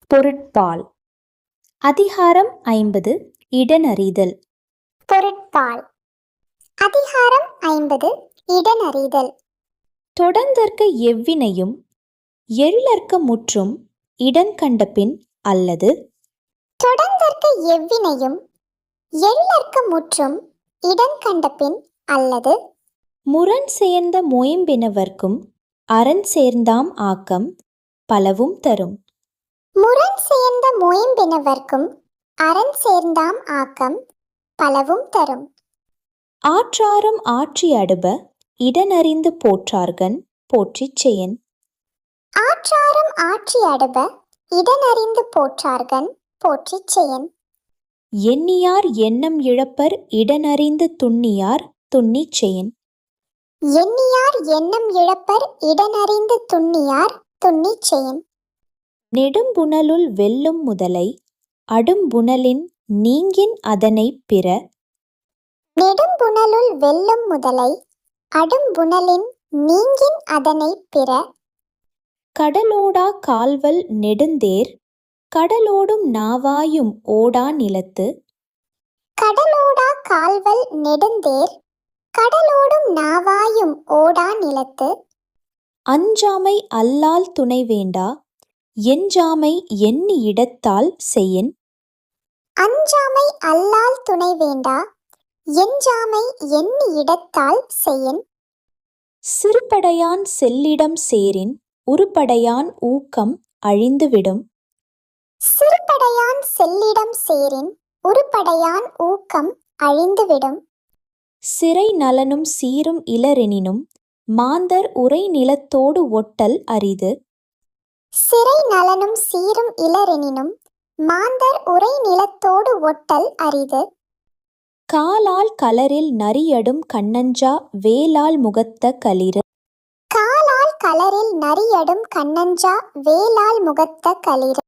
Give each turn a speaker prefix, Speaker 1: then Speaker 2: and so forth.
Speaker 1: பொருட்பால். அதிகாரம் 50 இடனறிதல்.
Speaker 2: பொருட்பால். அதிகாரம் 50 இடனறிதல்.
Speaker 1: தொடர்ந்தற்க எவ்வினையும் எழிலற்க முற்றும் இடன்கண்டபின் அல்லது
Speaker 2: தொடர்ந்தற்க எவ்வினையும் எழிலற்க முற்றும் இடன்கண்டபின் அல்லது
Speaker 1: முரண் சேர்ந்த மொயம்பினவர்க்கும் அரண் சேர்ந்தாம் ஆக்கம் பலவும் தரும்.
Speaker 2: முரண் சேர்ந்த மொயம்பினவர்க்கும் அரண் சேர்ந்தாம் ஆக்கம் பலவும் தரும்.
Speaker 1: ஆற்றாரும் ஆற்றி அடுப இடனறிந்து போற்றார்கண் போற்றிச் செயன்.
Speaker 2: ஆற்றாரும் ஆற்றி அடுப இடனறிந்து போற்றார்கண் போற்றிச் செயன்.
Speaker 1: எண்ணியார் எண்ணம் இழப்பர் இடனறிந்து துண்ணியார் துண்ணிச் செயன்.
Speaker 2: எண்ணியார் எண்ணம் இழப்பர் இடனறிந்து துண்ணியார் துண்ணிச் செயன்.
Speaker 1: நெடும்புணலுள் வெல்லும் முதலை அடும்புணலின் நீங்கின் அதனைப் பிற.
Speaker 2: நெடும்புணலுள் வெல்லும் முதலை அடும்புணலின் நீங்கின் அதனைப் பிற.
Speaker 1: கடலோடா கால்வல் நெடுந்தேர் கடலோடும் நாவாயும் ஓடா நிலத்து.
Speaker 2: கடலோடா கால்வல் நெடுந்தேர் கடலோடும் நாவாயும் ஓடா நிலத்து.
Speaker 1: அஞ்சாமை அல்லால் துணை வேண்டா எஞ்சாமை எண்ணி இடத்தால் செயன்.
Speaker 2: அஞ்சாமை அல்லால் துணை வேண்டா எஞ்சாமை எண்ணி இடத்தால் செயன்.
Speaker 1: சிறுபடையான் செல்லிடம் சேரின் உருப்படையான் ஊக்கம் அழிந்துவிடும்.
Speaker 2: சிறுபடையான் செல்லிடம் சேரின் உருப்படையான் ஊக்கம் அழிந்துவிடும்.
Speaker 1: சிறை நலனும் சீரும் இலரெனினும் மாந்தர் உரை நிலத்தோடு ஒட்டல் அரிது.
Speaker 2: சிறை நலனும் சீரும் இலரெனினும் மாந்தர் உரை நிலத்தோடு ஒட்டல் அரிது.
Speaker 1: காலால் கலரில் நரியடும் கண்ணஞ்சா வேலால் முகத்த களிறு.
Speaker 2: காலால் கலரில் நரியடும் கண்ணஞ்சா வேலால் முகத்த களிறு.